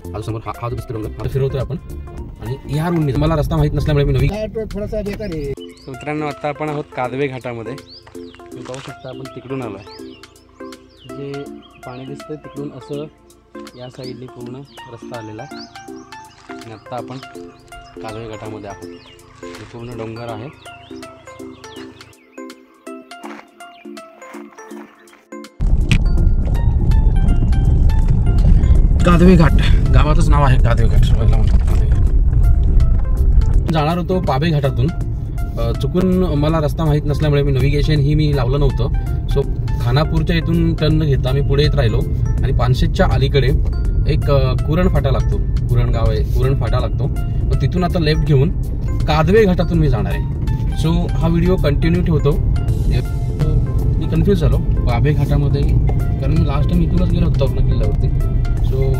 हा समोर हा जो दिसतो डोंगर फिरवतोय आपण आणि या रोडने मला रस्ता माहित नसल्यामुळे मी नवी थोडासा बेकार आहे. मित्रांनो आता आपण आहोत कादवे घाटामध्ये. तुम्ही पाहू शकता आपण तिकडून आलो आहे. जे पाणी दिसतंय तिकडून असं या साईडने पूर्ण रस्ता आलेला आणि आत्ता आपण कादवे घाटामध्ये आहोत. हे पूर्ण डोंगर आहे. कादवे घाट गावाचंच नाव आहे कादवे घाट. जाणार होतो पाबे घाटातून. चुकून मला रस्ता माहीत नसल्यामुळे मी नॅव्हिगेशन मी लावलं नव्हतं. सो खानापूरच्या इथून टर्न घेता मी पुढे येत राहिलो आणि पानशेतच्या अलीकडे एक कुरण फाटा लागतो. कुरण गाव आहे, कुरण फाटा लागतो. मग तिथून आता लेफ्ट घेऊन कादवे घाटातून मी जाणार आहे. सो हा व्हिडिओ कंटिन्यू ठेवतो. मी कन्फ्यूज झालो पाबे घाटामध्ये, कारण मी लास्ट टाइम इथूनच गेलो होतो तोरणा किल्ल्यावरती. सो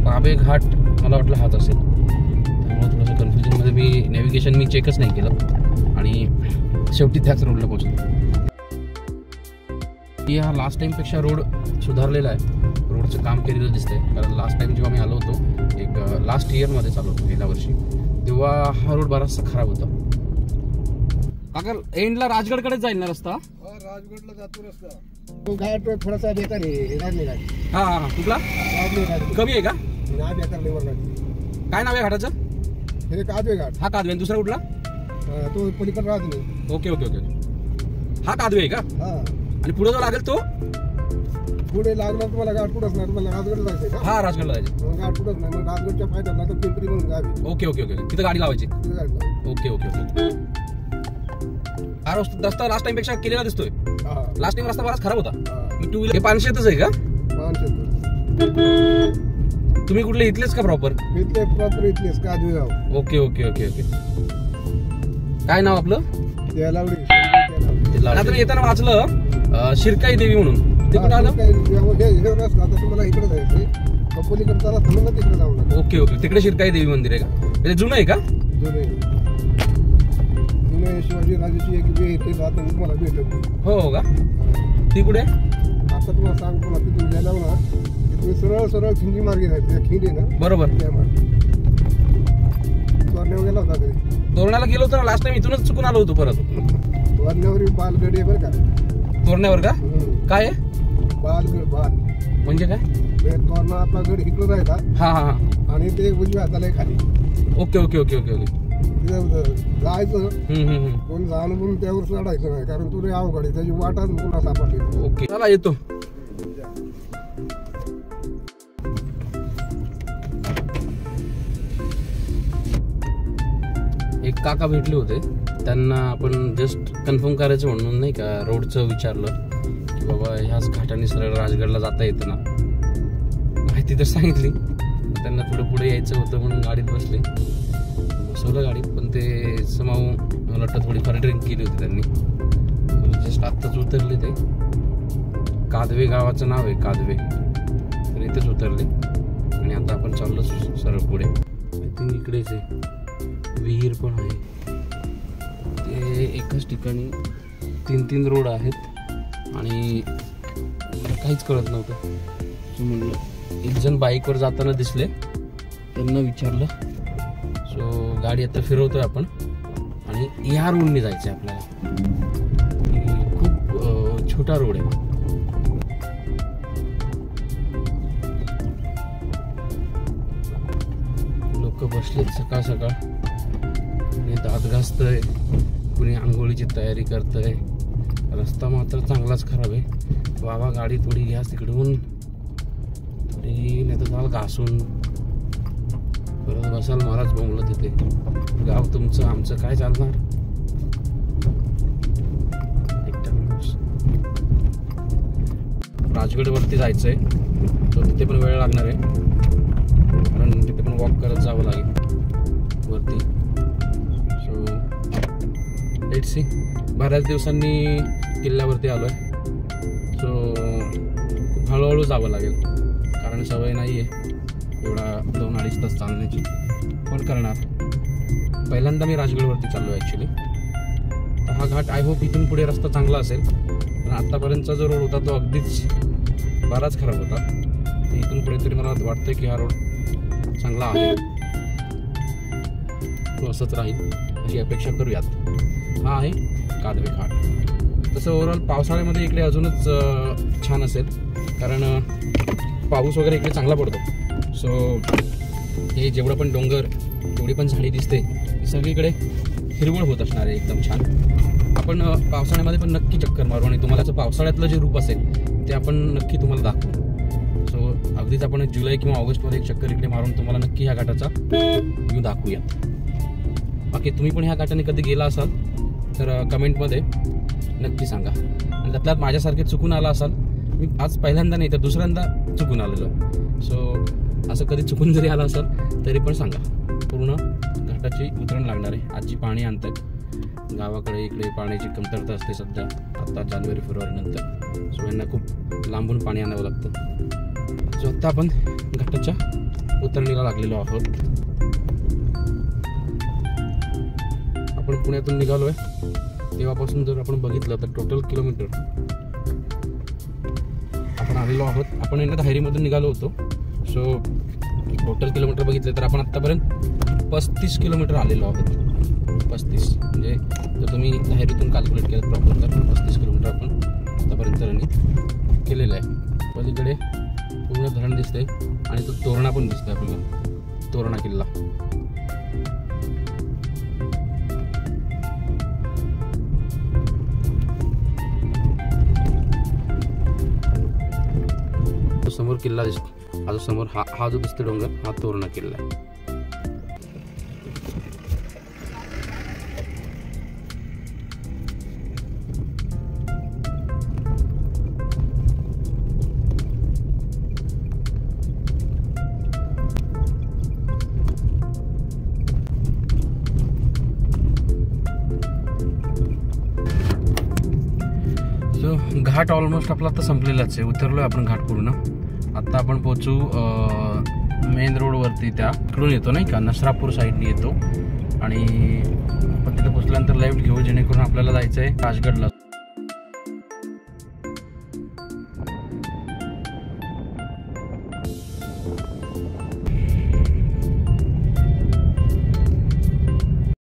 पाबे घाट मला वाटलं हाच असेल, त्यामुळे थोडंसं कन्फ्युजनमध्ये मी नॅव्हिगेशन मी चेकच नाही केलं आणि शेवटी त्याच रोडला पोहोचलो. हा लास्ट टाइमपेक्षा रोड सुधारलेला आहे. रोडचं काम केलेलं दिसतंय, कारण लास्ट टाइम जेव्हा मी आलो होतो एक लास्ट इयरमध्ये चालू होतो गेल्या वर्षी, तेव्हा हा रोड बराचसा खराब होता. अगर एंडला राजगडकडे जाईल ना रस्ता? राजगडला जातो रस्ता. तो घाट थोडासा बेकार आहे. राजगड हा हा कुठला कमी आहे का? नाही बेकार लेवर. काय नाव आहे घाटाचं? हे कादवे घाट. हा कादवे. दुसरा कुठला? तो पलीकडे राहतो. Okay okay okay. हा कादवे आहे का? हा. आणि पुढे जो लागेल तो पुढे लागला तुम्हाला घाट कुठंच नाही. तुम्हाला राजगडला जायचंय का? हा राजगडला जायचं. घाट कुठंच नाही. मग राजगडच्या फायदा तर पिंपरी म्हणून गावी. Okay okay okay. तिथं गाडी लावायची. Okay okay okay. हा रस्ता लास्ट टाइम पेक्षा केलेला दिसतोय. लास्ट टाइम रस्ता बराच खराब होता. मी टू व्हीलर. हे पानशेतच आहे का? तुम्ही कुठले इथलेच का प्रॉपर? इथले प्रॉपर इथलेच कादवे गाव. Okay okay okay okay. काय नाव आपलं? आता येताना वाचलं शिरकाई देवी म्हणून. ते कुठं आलं? तुम्हाला इकडे जायचंय. पलीकडे त्याला थांबून तिकडे जाऊ नका. Okay okay. तिकडे शिरकाई देवी मंदिर आहे का? ते जुनं आहे का? जुने शिवाजी राजाची एक वेळ ते जाताना तुम्हाला भेटत. हो का? ती कुठे? आता तुम्हाला सांगतो ना, तिथून गेल्यावर ना तिथून सरळ सरळ खिंडी मार्गे जायचं. खिंडी ना बरोबर. तोरण्यावर गेला होता तरी. तोरण्याला गेलो होतो ना लास्ट टाइम. इथूनच चुकून आलो होतो परत. तोरण्यावर बालगड आहे बरं का? तोरण्यावर का? काय आहे? बालगड. बाल म्हणजे काय? तोरणा आपला गड इकडं राहिला. हा हा हा. आणि ते उजव्या हाताला खाली. Okay okay okay okay okay. जायचं कोणी जाणून म्हणून त्यावर चढायचं नाही, कारण तुला अवघड आहे. त्याची वाटाच पुन्हा सापडली. ओके चला येतो. एक काका भेटले होते, त्यांना आपण जस्ट कन्फर्म करायचं म्हणून नाही का रोडचं विचारलं की बाबा ह्याच घाटाने सरळ राजगडला जाता येतं ना. माहिती तर सांगितली. त्यांना थोडं पुढे यायचं होतं म्हणून गाडीत बसले. बसवलं गाडीत, पण ते समाव मला वाटतं थोडीफार ड्रिंक केली होती त्यांनी. जस्ट आत्ताच उतरले. ते कादवे गावाचं नाव आहे कादवे. तर इथेच उतरले आणि आता आपण चाललो सरळ पुढे. आय थिंक इकडेच आहे. विहीर पण आहे. ते एकाच ठिकाणी 3-3 रोड आहेत आणि काहीच कळत नव्हतं. म्हणलं एक जण बाईकवर जाताना दिसले, त्यांना विचारलं. सो गाडी आता फिरवतोय आपण आणि या रोडने जायचं आहे आपल्याला. खूप छोटा रोड आहे. लोक बसलेत सकाळ सकाळ. कुणी दात घासतंय, कुणी आंघोळीची तयारी करतंय. रस्ता मात्र चांगलाच खराब आहे. बाबा गाडी थोडी घ्या तिकडून, थोडी नाही तर जाल घासून परत बसाल महाराज बोंबलं तिथे. गाव तुमचं आमचं काय चालणार. एकटा माणूस. राजगडवरती जायचंय, तर तिथे पण वेळ लागणार आहे, कारण तिथे पण वॉक करत जावं लागेल वरती. So let's see. बऱ्याच दिवसांनी किल्ल्यावरती आलोय. सो खूप हळूहळू जावं लागेल, कारण सवय नाही आहे एवढा 2-2.5 तास चालण्याची. पण करणार. पहिल्यांदा मी राजगडवरती चाललो ॲक्च्युली. तर हा घाट आय होप इथून पुढे रस्ता चांगला असेल, पण आत्तापर्यंतचा जो रोड होता तो अगदीच बराच खराब होता. तर इथून पुढे तरी मला वाटतं की हा रोड चांगला आहे, तो असंच राहील अशी अपेक्षा करूयात. हा आहे कादवे घाट. तसं ओव्हरऑल पावसाळ्यामध्ये इकडे अजूनच छान असेल, कारण पाऊस वगैरे इकडे चांगला पडतो. सो हे जेवढं पण डोंगर, जेवढी पण झाडी दिसते ती सगळीकडे हिरवळ होत असणार आहे, एकदम छान. आपण पावसाळ्यामध्ये पण नक्की चक्कर मारू आणि तुम्हाला जर पावसाळ्यातलं जे रूप असेल ते आपण नक्की तुम्हाला दाखवू. सो अगदीच आपण जुलै किंवा ऑगस्टमध्ये एक चक्कर इकडे मारून तुम्हाला नक्की ह्या घाटाचा व्ह्यू दाखवूया. बाकी तुम्ही पण ह्या घाटाने कधी गेला असाल तर कमेंटमध्ये नक्की सांगा. आणि त्यातल्यात माझ्यासारखे चुकून आला असाल, मी आज पहिल्यांदा नाही तर दुसऱ्यांदा चुकून आलेलो. सो असं कधी चुकून जरी आला असेल तरी पण सांगा. पूर्ण घाटाची उतरण लागणार आहे. आजी पाणी आणतात गावाकडे, इकडे पाण्याची कमतरता असते सध्या आता जानेवारी फेब्रुवारी नंतर. सो यांना खूप लांबून पाणी आणावं लागतं. सो आत्ता आपण घाटाच्या उतरणीला लागलेलो आहोत. आपण पुण्यातून निघालो आहे तेव्हापासून जर आपण बघितलं तर टोटल किलोमीटर आपण आलेलो आहोत. आपण यांना धायरीमधून निघालो होतो. सो टोटल किलोमीटर बघितले तर आपण आत्तापर्यंत 35 किलोमीटर आलेलो आहोत. 35 म्हणजे जर तुम्ही धायरीतून कॅल्क्युलेट केलं प्रॉपर तर 35 किलोमीटर आपण आत्तापर्यंत रनिंग केलेलं आहे. पलीकडे पूर्ण धरण दिसते आणि तो तोरणा पण दिसतोय आपल्याला, तोरणा किल्ला. समोर किल्ला दिसतो, हा जो समोर हा जो दिसतो डोंगर, हा तोरणा किल्ला आहे. सो घाट ऑलमोस्ट आपला आता संपलेलाच आहे. उतरलोय आपण घाट पूर्ण. आता आपण पोहोचू मेन रोडवरती, त्या इकडून येतो नाही का, नसरापूर साईडनी येतो आणि आपण तिथे पोहोचल्यानंतर लेफ्ट घेऊ, जेणेकरून आपल्याला जायचं आहे राजगडला.